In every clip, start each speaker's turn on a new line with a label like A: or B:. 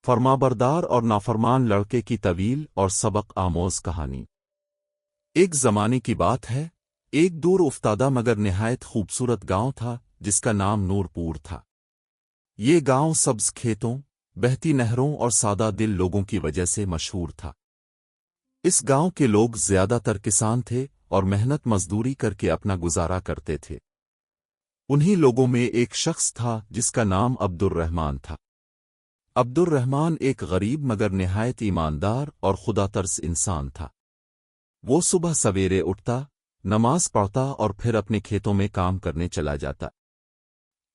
A: فرمابردار اور نافرمان لڑکے کی طویل اور سبق آموز کہانی۔ ایک زمانے کی بات ہے، ایک دور افتادہ مگر نہایت خوبصورت گاؤں تھا جس کا نام نور پور تھا۔ یہ گاؤں سبز کھیتوں، بہتی نہروں اور سادہ دل لوگوں کی وجہ سے مشہور تھا۔ اس گاؤں کے لوگ زیادہ تر کسان تھے اور محنت مزدوری کر کے اپنا گزارا کرتے تھے۔ انہی لوگوں میں ایک شخص تھا جس کا نام عبد الرحمن تھا۔ عبد الرحمن ایک غریب مگر نہایت ایماندار اور خدا ترس انسان تھا۔ وہ صبح سویرے اٹھتا، نماز پڑھتا اور پھر اپنے کھیتوں میں کام کرنے چلا جاتا۔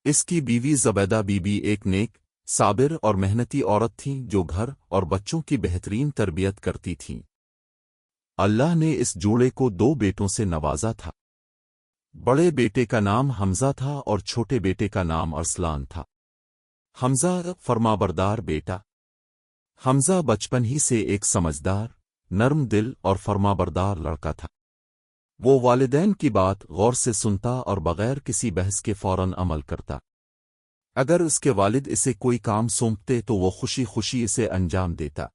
A: اس کی بیوی زبیدہ بی بی ایک نیک، صابر اور محنتی عورت تھیں جو گھر اور بچوں کی بہترین تربیت کرتی تھیں۔ اللہ نے اس جوڑے کو 2 بیٹوں سے نوازا تھا۔ بڑے بیٹے کا نام حمزہ تھا اور چھوٹے بیٹے کا نام ارسلان تھا۔ حمزہ فرمابردار بیٹا۔ حمزہ بچپن ہی سے ایک سمجھدار، نرم دل اور فرمابردار لڑکا تھا۔ وہ والدین کی بات غور سے سنتا اور بغیر کسی بحث کے فوراً عمل کرتا۔ اگر اس کے والد اسے کوئی کام سونپتے تو وہ خوشی خوشی اسے انجام دیتا۔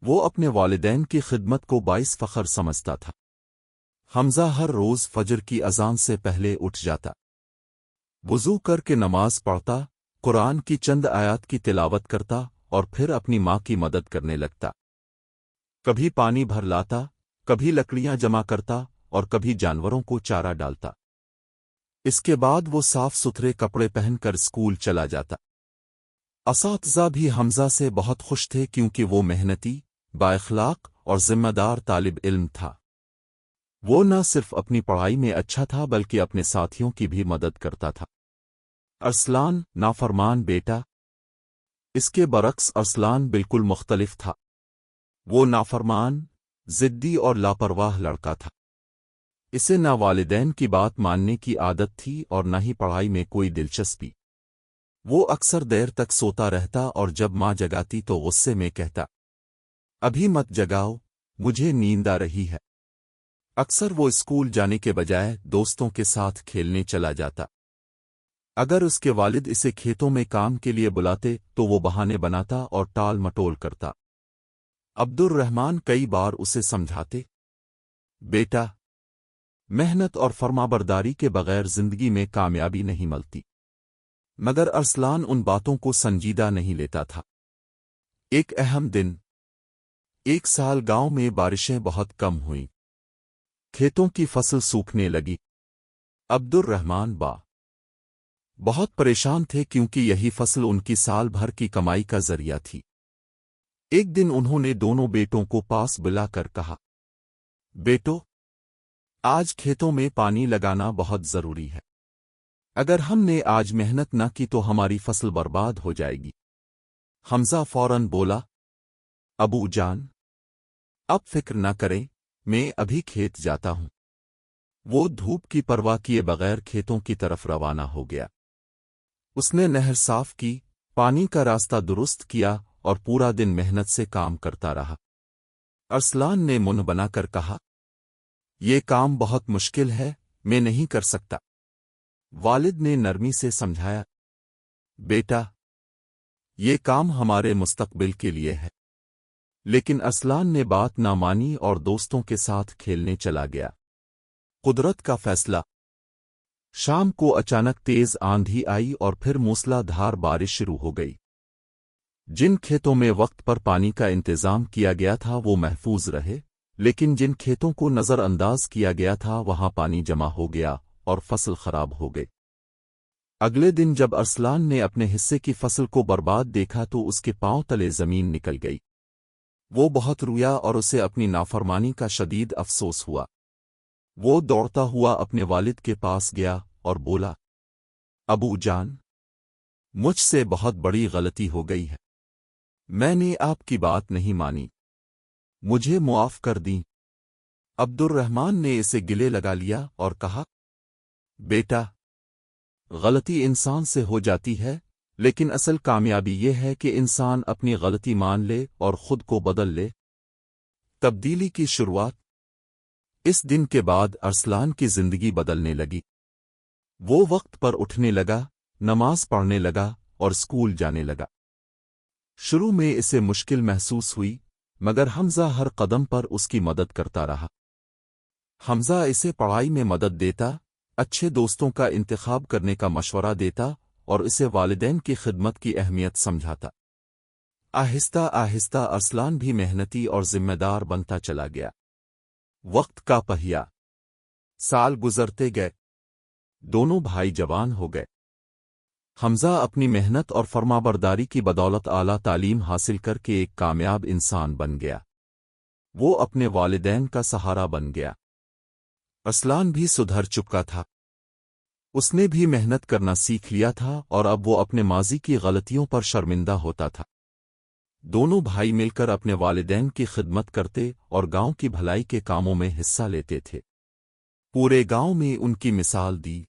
A: وہ اپنے والدین کی خدمت کو باعث فخر سمجھتا تھا۔ حمزہ ہر روز فجر کی اذان سے پہلے اٹھ جاتا، وضو کر کے نماز پڑھتا، قرآن کی چند آیات کی تلاوت کرتا اور پھر اپنی ماں کی مدد کرنے لگتا۔ کبھی پانی بھر لاتا، کبھی لکڑیاں جمع کرتا اور کبھی جانوروں کو چارہ ڈالتا۔ اس کے بعد وہ صاف ستھرے کپڑے پہن کر اسکول چلا جاتا۔ اساتذہ بھی حمزہ سے بہت خوش تھے کیونکہ وہ محنتی، بااخلاق اور ذمہ دار طالب علم تھا۔ وہ نہ صرف اپنی پڑھائی میں اچھا تھا بلکہ اپنے ساتھیوں کی بھی مدد کرتا تھا۔ ارسلان نافرمان بیٹا۔ اس کے برعکس ارسلان بالکل مختلف تھا۔ وہ نافرمان، ضدی اور لاپرواہ لڑکا تھا۔ اسے نہ والدین کی بات ماننے کی عادت تھی اور نہ ہی پڑھائی میں کوئی دلچسپی۔ وہ اکثر دیر تک سوتا رہتا اور جب ماں جگاتی تو غصے میں کہتا، ابھی مت جگاؤ، مجھے نیند آ رہی ہے۔ اکثر وہ اسکول جانے کے بجائے دوستوں کے ساتھ کھیلنے چلا جاتا۔ اگر اس کے والد اسے کھیتوں میں کام کے لیے بلاتے تو وہ بہانے بناتا اور ٹال مٹول کرتا۔ عبد الرحمن کئی بار اسے سمجھاتے، بیٹا، محنت اور فرمابرداری کے بغیر زندگی میں کامیابی نہیں ملتی، مگر ارسلان ان باتوں کو سنجیدہ نہیں لیتا تھا۔ ایک اہم دن، ایک سال گاؤں میں بارشیں بہت کم ہوئیں۔ کھیتوں کی فصل سوکھنے لگی۔ عبد الرحمن بہت پریشان تھے کیونکہ یہی فصل ان کی سال بھر کی کمائی کا ذریعہ تھی۔ ایک دن انہوں نے دونوں بیٹوں کو پاس بلا کر کہا، بیٹو، آج کھیتوں میں پانی لگانا بہت ضروری ہے۔ اگر ہم نے آج محنت نہ کی تو ہماری فصل برباد ہو جائے گی۔ حمزہ فوراً بولا، ابو جان، اب فکر نہ کریں، میں ابھی کھیت جاتا ہوں۔ وہ دھوپ کی پرواہ کیے بغیر کھیتوں کی طرف روانہ ہو گیا۔ اس نے نہر صاف کی، پانی کا راستہ درست کیا اور پورا دن محنت سے کام کرتا رہا۔ ارسلان نے منہ بنا کر کہا، یہ کام بہت مشکل ہے، میں نہیں کر سکتا۔ والد نے نرمی سے سمجھایا، بیٹا، یہ کام ہمارے مستقبل کے لیے ہے۔ لیکن ارسلان نے بات نہ مانی اور دوستوں کے ساتھ کھیلنے چلا گیا۔ قدرت کا فیصلہ۔ شام کو اچانک تیز آندھی آئی اور پھر موسلا دھار بارش شروع ہو گئی۔ جن کھیتوں میں وقت پر پانی کا انتظام کیا گیا تھا وہ محفوظ رہے، لیکن جن کھیتوں کو نظر انداز کیا گیا تھا وہاں پانی جمع ہو گیا اور فصل خراب ہو گئی۔ اگلے دن جب ارسلان نے اپنے حصے کی فصل کو برباد دیکھا تو اس کے پاؤں تلے زمین نکل گئی۔ وہ بہت رویا اور اسے اپنی نافرمانی کا شدید افسوس ہوا۔ وہ دوڑتا ہوا اپنے والد کے پاس گیا اور بولا، ابو جان، مجھ سے بہت بڑی غلطی ہو گئی ہے۔ میں نے آپ کی بات نہیں مانی، مجھے معاف کر دیں۔ عبد الرحمن نے اسے گلے لگا لیا اور کہا، بیٹا، غلطی انسان سے ہو جاتی ہے، لیکن اصل کامیابی یہ ہے کہ انسان اپنی غلطی مان لے اور خود کو بدل لے۔ تبدیلی کی شروعات۔ اس دن کے بعد ارسلان کی زندگی بدلنے لگی۔ وہ وقت پر اٹھنے لگا، نماز پڑھنے لگا اور اسکول جانے لگا۔ شروع میں اسے مشکل محسوس ہوئی، مگر حمزہ ہر قدم پر اس کی مدد کرتا رہا۔ حمزہ اسے پڑھائی میں مدد دیتا، اچھے دوستوں کا انتخاب کرنے کا مشورہ دیتا اور اسے والدین کی خدمت کی اہمیت سمجھاتا۔ آہستہ آہستہ ارسلان بھی محنتی اور ذمہ دار بنتا چلا گیا۔ وقت کا پہیہ۔ سال گزرتے گئے، دونوں بھائی جوان ہو گئے۔ حمزہ اپنی محنت اور فرمانبرداری کی بدولت اعلیٰ تعلیم حاصل کر کے ایک کامیاب انسان بن گیا۔ وہ اپنے والدین کا سہارا بن گیا۔ ارسلان بھی سدھر چکا تھا۔ اس نے بھی محنت کرنا سیکھ لیا تھا اور اب وہ اپنے ماضی کی غلطیوں پر شرمندہ ہوتا تھا۔ دونوں بھائی مل کر اپنے والدین کی خدمت کرتے اور گاؤں کی بھلائی کے کاموں میں حصہ لیتے تھے۔ پورے گاؤں میں ان کی مثال دی۔